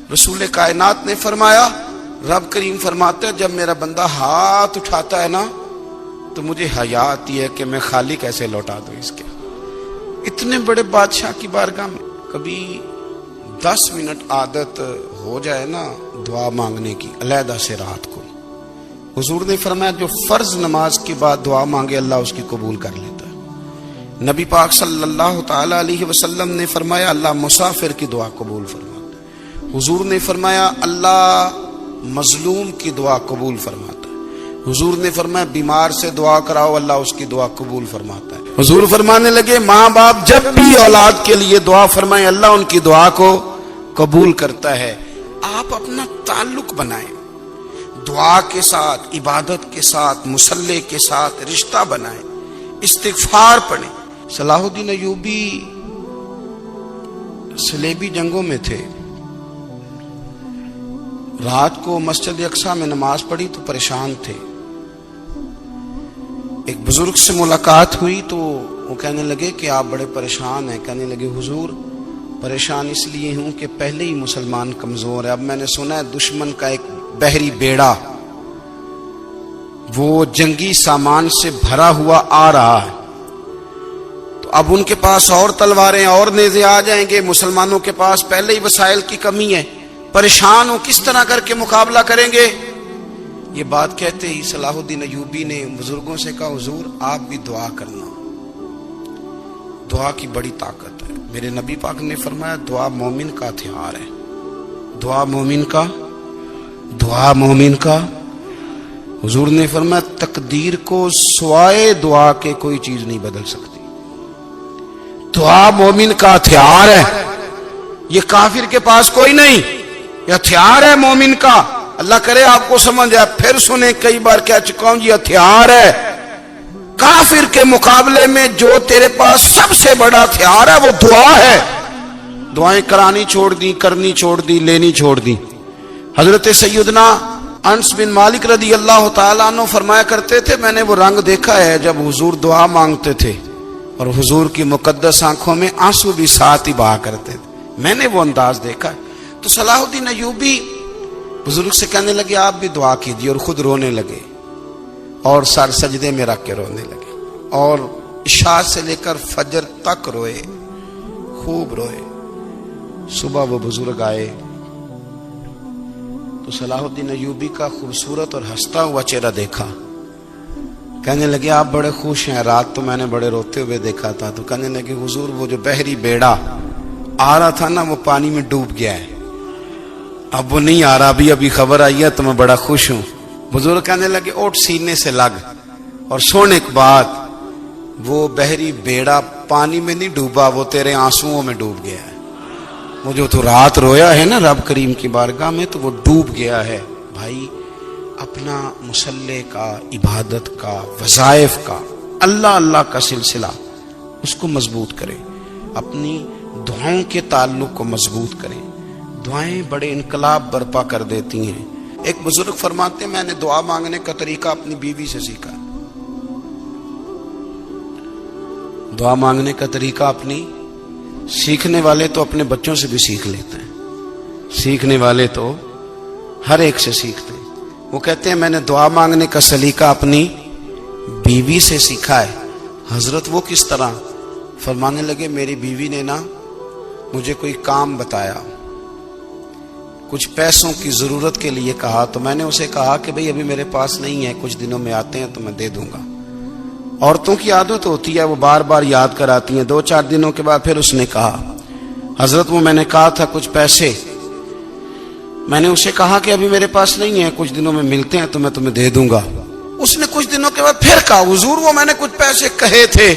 رسول کائنات نے فرمایا، رب کریم فرماتا ہے جب میرا بندہ ہاتھ اٹھاتا ہے نا تو مجھے حیا آتی ہے کہ میں خالی کیسے لوٹا دوں اس کے۔ اتنے بڑے بادشاہ کی بارگاہ میں کبھی 10 منٹ عادت ہو جائے نا دعا مانگنے کی علیحدہ سے رات کو، حضور نے فرمایا جو فرض نماز کے بعد دعا مانگے اللہ اس کی قبول کر لیتا ہے۔ نبی پاک صلی اللہ تعالی علیہ وسلم نے فرمایا اللہ مسافر کی دعا قبول فرماتا ہے۔ حضور نے فرمایا اللہ مظلوم کی دعا قبول فرماتا ہے۔ حضور نے فرمایا بیمار سے دعا کراؤ اللہ اس کی دعا قبول فرماتا ہے۔ حضور فرمانے لگے ماں باپ جب بھی اولاد کے لیے دعا فرمائیں اللہ ان کی دعا کو قبول کرتا ہے۔ آپ اپنا تعلق بنائیں دعا کے ساتھ، عبادت کے ساتھ، مصلی کے ساتھ رشتہ بنائیں، استغفار پڑھیں۔ صلاح الدین ایوبی صلیبی جنگوں میں تھے، رات کو مسجد اقصیٰ میں نماز پڑھی تو پریشان تھے۔ ایک بزرگ سے ملاقات ہوئی تو وہ کہنے لگے کہ آپ بڑے پریشان ہیں۔ کہنے لگے حضور پریشان اس لیے ہوں کہ پہلے ہی مسلمان کمزور ہے، اب میں نے سنا ہے دشمن کا ایک بحری بیڑا وہ جنگی سامان سے بھرا ہوا آ رہا ہے، تو اب ان کے پاس اور تلواریں اور نیزے آ جائیں گے، مسلمانوں کے پاس پہلے ہی وسائل کی کمی ہے، پریشان ہو کس طرح کر کے مقابلہ کریں گے۔ یہ بات کہتے ہی صلاح الدین ایوبی نے بزرگوں سے کہا حضور آپ بھی دعا کرنا، دعا کی بڑی طاقت ہے۔ میرے نبی پاک نے فرمایا دعا مومن کا ہتھیار ہے، دعا مومن کا۔ حضور نے فرمایا تقدیر کو سوائے دعا کے کوئی چیز نہیں بدل سکتی، دعا مومن کا ہتھیار ہے، یہ کافر کے پاس کوئی نہیں، یہ ہتھیار ہے مومن کا۔ اللہ کرے آپ کو سمجھ آئے، پھر سنیں کئی بار کہہ چکا ہوں یہ ہتھیار ہے کافر کے مقابلے میں، جو تیرے پاس سب سے بڑا ہتھیار ہے وہ دعا ہے۔ دعائیں کرانی چھوڑ دی، کرنی چھوڑ دی، لینی چھوڑ دی۔ حضرت سیدنا انس بن مالک رضی اللہ تعالیٰ عنہ فرمایا کرتے تھے میں نے وہ رنگ دیکھا ہے جب حضور دعا مانگتے تھے اور حضور کی مقدس آنکھوں میں آنسو بھی ساتھ ہی بہا کرتے تھے، میں نے وہ انداز دیکھا ہے۔ تو صلاح الدین ایوبی بزرگ سے کہنے لگے آپ بھی دعا کیجیے، اور خود رونے لگے اور سر سجدے میں رکھ کے رونے لگے، اور عشاء سے لے کر فجر تک روئے، خوب روئے۔ صبح وہ بزرگ آئے تو صلاح الدین ایوبی کا خوبصورت اور ہنستا ہوا چہرہ دیکھا، کہنے لگے آپ بڑے خوش ہیں، رات تو میں نے بڑے روتے ہوئے دیکھا تھا۔ تو کہنے لگے حضور وہ جو بحری بیڑا آ رہا تھا نا وہ پانی میں ڈوب گیا ہے، اب وہ نہیں آ رہا، ابھی خبر آئی ہے تو میں بڑا خوش ہوں۔ بزرگ کہنے لگے اوٹ سینے سے لگ، اور سونے کے بعد وہ بحری بیڑا پانی میں نہیں ڈوبا، وہ تیرے آنسوؤں میں ڈوب گیا ہے۔ وہ جو تو رات رویا ہے نا رب کریم کی بارگاہ میں تو وہ ڈوب گیا ہے۔ بھائی اپنا مصلی کا، عبادت کا، وظائف کا، اللہ کا سلسلہ اس کو مضبوط کریں، اپنی دعاؤں کے تعلق کو مضبوط کریں۔ دعائیں بڑے انقلاب برپا کر دیتی ہیں۔ ایک بزرگ فرماتے ہیں میں نے دعا مانگنے کا طریقہ اپنی بیوی سے سیکھا، دعا مانگنے کا طریقہ اپنی، سیکھنے والے تو اپنے بچوں سے بھی سیکھ لیتے ہیں، سیکھنے والے تو ہر ایک سے سیکھتے ہیں۔ وہ کہتے ہیں میں نے دعا مانگنے کا سلیقہ اپنی بیوی سے سیکھا ہے۔ حضرت وہ کس طرح؟ فرمانے لگے میری بیوی نے نا مجھے کوئی کام بتایا، کچھ پیسوں کی ضرورت کے لیے کہا، تو میں نے اسے کہا کہ بھئی ابھی میرے پاس نہیں ہے، کچھ دنوں میں آتے ہیں تو میں دے دوں گا۔ عورتوں کی عادت ہوتی ہے وہ بار بار یاد کراتی ہیں، 2-4 دنوں کے بعد پھر اس نے کہا حضرت وہ میں نے کہا تھا کچھ پیسے، میں نے اسے کہا کہ ابھی میرے پاس نہیں ہے، کچھ دنوں میں ملتے ہیں تو میں تمہیں دے دوں گا۔ اس نے کچھ دنوں کے بعد پھر کہا حضور وہ میں نے کچھ پیسے کہے تھے۔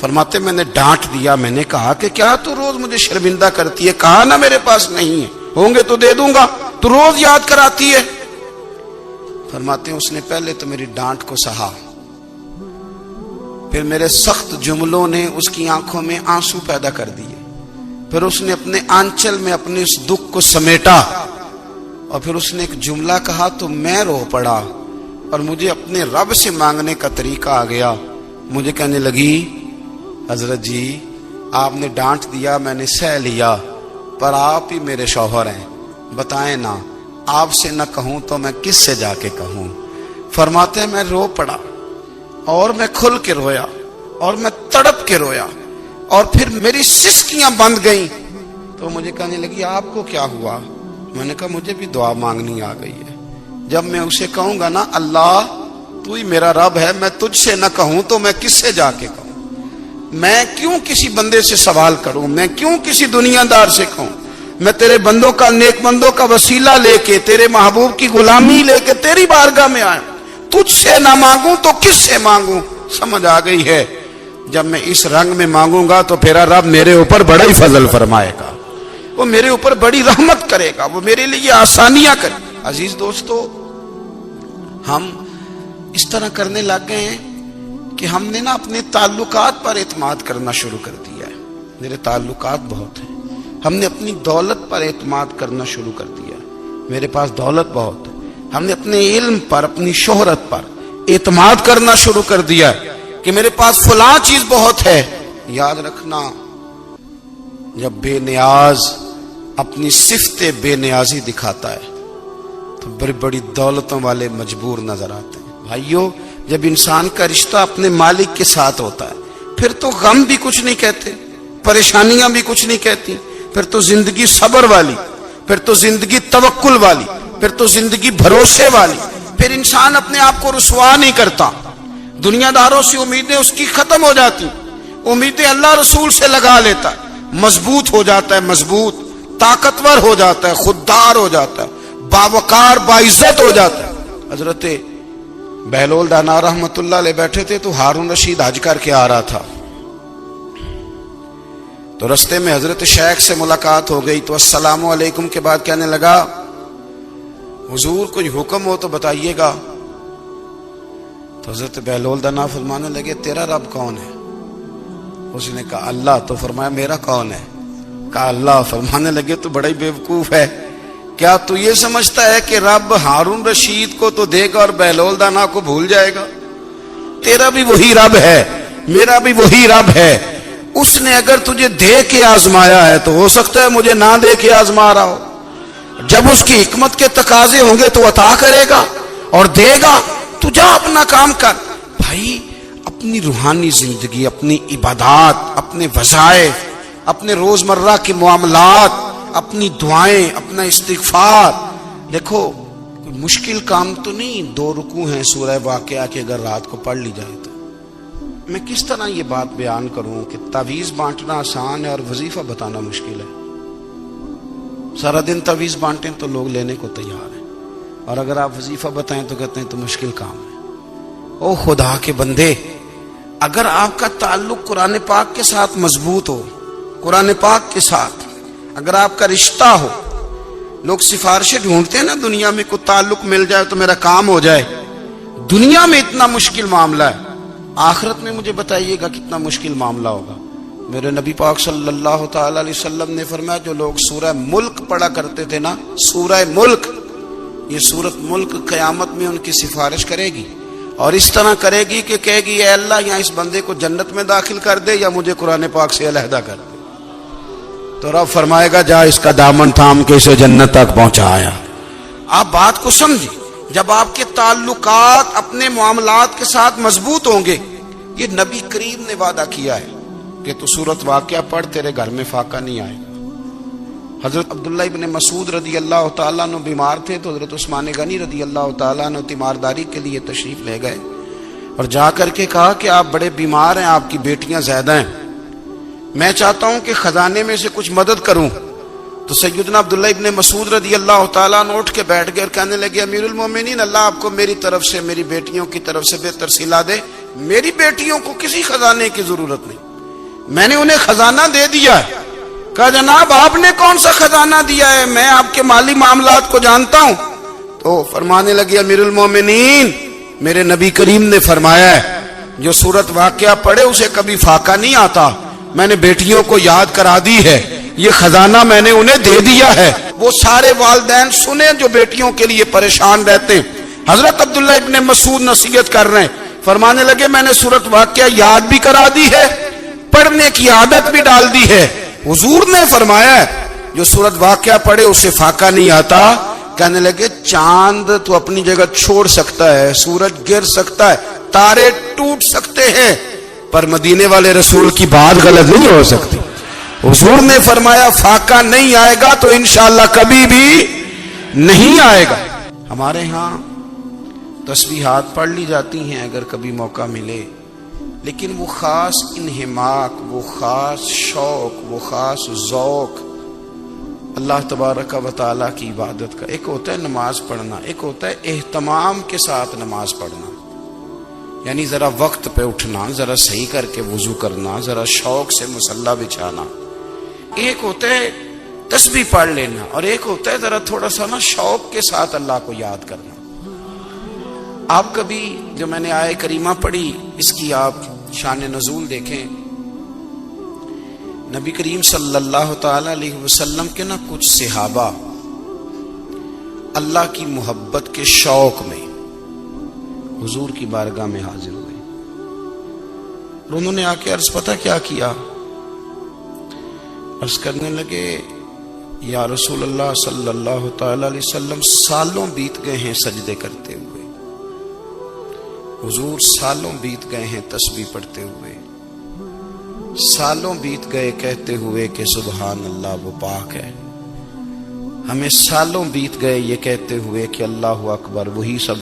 فرماتے میں نے ڈانٹ دیا، میں نے کہا کہ کیا تو روز مجھے شرمندہ کرتی ہے، کہا نا میرے پاس نہیں ہے، ہوں گے تو دے دوں گا، تو روز یاد کراتی ہے۔ فرماتے ہیں اس نے پہلے تو میری ڈانٹ کو سہا، پھر میرے سخت جملوں نے اس کی آنکھوں میں آنسو پیدا کر دیے، پھر اس نے اپنے آنچل میں اپنے اس دکھ کو سمیٹا، اور پھر اس نے ایک جملہ کہا تو میں رو پڑا، اور مجھے اپنے رب سے مانگنے کا طریقہ آ گیا۔ مجھے کہنے لگی حضرت جی آپ نے ڈانٹ دیا، میں نے سہ لیا، پر آپ ہی میرے شوہر ہیں، بتائیں نا، آپ سے نہ کہوں تو میں کس سے جا کے کہوں۔ فرماتے ہیں میں رو پڑا اور میں کھل کے رویا اور میں تڑپ کے رویا اور پھر میری سسکیاں بند گئیں۔ تو مجھے کہنے لگی آپ کو کیا ہوا؟ میں نے کہا مجھے بھی دعا مانگنی آ گئی ہے۔ جب میں اسے کہوں گا نا اللہ تو ہی میرا رب ہے، میں تجھ سے نہ کہوں تو میں کس سے جا کے کہوں؟ میں کیوں کسی بندے سے سوال کروں؟ میں کیوں کسی دنیا دار سے کہوں؟ میں تیرے بندوں کا، نیک بندوں کا وسیلہ لے کے، تیرے محبوب کی غلامی لے کے تیری بارگاہ میں آیا، تجھ سے نہ مانگوں تو کس سے مانگوں؟ سمجھ آ گئی ہے؟ جب میں اس رنگ میں مانگوں گا تو پھر رب میرے اوپر بڑا ہی فضل فرمائے گا، وہ میرے اوپر بڑی رحمت کرے گا، وہ میرے لیے آسانیاں کرے۔ عزیز دوستو، ہم اس طرح کرنے لگ گئے ہیں کہ ہم نے نا اپنے تعلقات پر اعتماد کرنا شروع کر دیا ہے۔ میرے تعلقات بہت ہیں، ہم نے اپنی دولت پر اعتماد کرنا شروع کر دیا ہے۔ میرے پاس دولت بہت ہے، ہم نے اپنے علم پر، اپنی شہرت پر اعتماد کرنا شروع کر دیا ہے کہ میرے پاس فلاں چیز بہت ہے۔ یاد رکھنا، جب بے نیاز اپنی صفت بے نیازی دکھاتا ہے تو بڑی بڑی دولتوں والے مجبور نظر آتے ہیں۔ بھائیو، جب انسان کا رشتہ اپنے مالک کے ساتھ ہوتا ہے پھر تو غم بھی کچھ نہیں کہتے، پریشانیاں بھی کچھ نہیں کہتی، پھر تو زندگی صبر والی، پھر تو زندگی توکل والی، پھر تو زندگی بھروسے والی۔ پھر انسان اپنے آپ کو رسوا نہیں کرتا، دنیا داروں سے امیدیں اس کی ختم ہو جاتی، امیدیں اللہ رسول سے لگا لیتا ہے، مضبوط ہو جاتا ہے، مضبوط، طاقتور ہو جاتا ہے، خوددار ہو جاتا ہے، باوقار باعزت ہو جاتا ہے۔ حضرت بہلول دانا رحمت اللہ علیہ بیٹھے تھے تو ہارون رشید حج کر کے آ رہا تھا، تو رستے میں حضرت شیخ سے ملاقات ہو گئی تو السلام علیکم کے بعد کہنے لگا حضور کوئی حکم ہو تو بتائیے گا۔ تو حضرت بہلول دانا فرمانے لگے تیرا رب کون ہے؟ اس نے کہا اللہ۔ تو فرمایا میرا کون ہے؟ کہا اللہ۔ فرمانے لگے تو بڑا ہی بیوقوف ہے، کیا تو یہ سمجھتا ہے کہ رب ہارون رشید کو تو دے گا اور بہلول دانا کو بھول جائے گا؟ تیرا بھی وہی رب ہے، میرا بھی وہی رب ہے۔ اس نے اگر تجھے دے کے آزمایا ہے تو ہو سکتا ہے مجھے نہ دے کے آزما رہا ہو۔ جب اس کی حکمت کے تقاضے ہوں گے تو عطا کرے گا اور دے گا، تو جا اپنا کام کر۔ بھائی، اپنی روحانی زندگی، اپنی عبادات، اپنے وظائف، اپنے روزمرہ کے معاملات، اپنی دعائیں، اپنا استغفار، دیکھو کوئی مشکل کام تو نہیں، 2 رکوع ہیں سورہ واقعہ کے، اگر رات کو پڑھ لی جائے تو۔ میں کس طرح یہ بات بیان کروں کہ تعویذ بانٹنا آسان ہے اور وظیفہ بتانا مشکل ہے؟ سارا دن تعویذ بانٹیں تو لوگ لینے کو تیار ہیں، اور اگر آپ وظیفہ بتائیں تو کہتے ہیں تو مشکل کام ہے۔ او خدا کے بندے، اگر آپ کا تعلق قرآن پاک کے ساتھ مضبوط ہو، قرآن پاک کے ساتھ اگر آپ کا رشتہ ہو، لوگ سفارشیں ڈھونڈتے ہیں نا دنیا میں، کوئی تعلق مل جائے تو میرا کام ہو جائے۔ دنیا میں اتنا مشکل معاملہ ہے، آخرت میں مجھے بتائیے گا کتنا مشکل معاملہ ہوگا۔ میرے نبی پاک صلی اللہ تعالی علیہ وسلم نے فرمایا جو لوگ سورہ ملک پڑھا کرتے تھے نا، سورہ ملک، یہ سورت ملک قیامت میں ان کی سفارش کرے گی، اور اس طرح کرے گی کہ کہے گی اے اللہ یہاں اس بندے کو جنت میں داخل کر دے یا مجھے قرآن پاک سے علیحدہ کر دے۔ تو رب فرمائے گا جا اس کا دامن تھام کے اسے جنت تک پہنچایا۔ آپ بات کو سمجھیں، جب آپ کے تعلقات اپنے معاملات کے ساتھ مضبوط ہوں گے، یہ نبی کریم نے وعدہ کیا ہے کہ تو سورت واقعہ پڑھ تیرے گھر میں فاقہ نہیں آئے گا۔ حضرت عبداللہ ابن مسعود رضی اللہ تعالیٰ عنہ بیمار تھے تو حضرت عثمان غنی رضی اللہ تعالیٰ عنہ تیمارداری کے لیے تشریف لے گئے اور جا کر کے کہا کہ آپ بڑے بیمار ہیں، آپ کی بیٹیاں زیادہ ہیں، میں چاہتا ہوں کہ خزانے میں سے کچھ مدد کروں۔ تو سیدنا عبداللہ ابن مسعود رضی اللہ تعالیٰ عنہ اٹھ کے بیٹھ گئے اور کہنے لگے امیر المومنین، اللہ آپ کو میری طرف سے، میری بیٹیوں کی طرف سے بہتر صلہ دے، میری بیٹیوں کو کسی خزانے کی ضرورت نہیں، میں نے انہیں خزانہ دے دیا ہے۔ کہا جناب آپ نے کون سا خزانہ دیا ہے، میں آپ کے مالی معاملات کو جانتا ہوں۔ تو فرمانے لگے امیر المومنین، میرے نبی کریم نے فرمایا ہے جو سورت واقعہ پڑھے اسے کبھی فاقہ نہیں آتا، میں نے بیٹیوں کو یاد کرا دی ہے، یہ خزانہ میں نے انہیں دے دیا ہے۔ وہ سارے والدین سنیں جو بیٹیوں کے لیے پریشان رہتے ہیں۔ حضرت عبداللہ ابن مسعود نصیحت کر رہے ہیں، فرمانے لگے میں نے سورت واقعہ یاد بھی کرا دی ہے، پڑھنے کی عادت بھی ڈال دی ہے۔ حضور نے فرمایا ہے جو سورت واقعہ پڑھے اسے فاقہ نہیں آتا. کہنے لگے چاند تو اپنی جگہ چھوڑ سکتا ہے, سورج گر سکتا ہے, تارے ٹوٹ سکتے ہیں, پر مدینے والے رسول کی بات غلط نہیں ہو سکتی. حضور نے فرمایا فاقہ نہیں آئے گا تو انشاءاللہ کبھی بھی نہیں آئے گا. ہمارے ہاں تسبیحات پڑھ لی جاتی ہیں اگر کبھی موقع ملے, لیکن وہ خاص انہماک, وہ خاص شوق, وہ خاص ذوق اللہ تبارک و تعالیٰ کی عبادت کا. ایک ہوتا ہے نماز پڑھنا, ایک ہوتا ہے اہتمام کے ساتھ نماز پڑھنا, یعنی ذرا وقت پہ اٹھنا, ذرا صحیح کر کے وضو کرنا, ذرا شوق سے مصلی بچھانا. ایک ہوتا ہے تسبیح پڑھ لینا, اور ایک ہوتا ہے ذرا تھوڑا سا نا شوق کے ساتھ اللہ کو یاد کرنا. آپ کبھی جو میں نے آیت کریمہ پڑھی اس کی آپ شان نزول دیکھیں. نبی کریم صلی اللہ تعالی علیہ وسلم کے نا کچھ صحابہ اللہ کی محبت کے شوق میں حضور کی بارگاہ میں حاضر ہوئے, اور انہوں نے آ کے عرض پتہ کیا کیا, عرض کرنے لگے یا رسول اللہ صلی اللہ تعالی علیہ وسلم سالوں بیت گئے ہیں سجدے کرتے ہوئے, حضور سالوں بیت گئے ہیں تسبیح پڑھتے ہوئے, سالوں بیت گئے کہتے ہوئے کہ سبحان اللہ وہ پاک ہے, ہمیں سالوں بیت گئے یہ کہتے ہوئے کہ اللہ اکبر وہی سب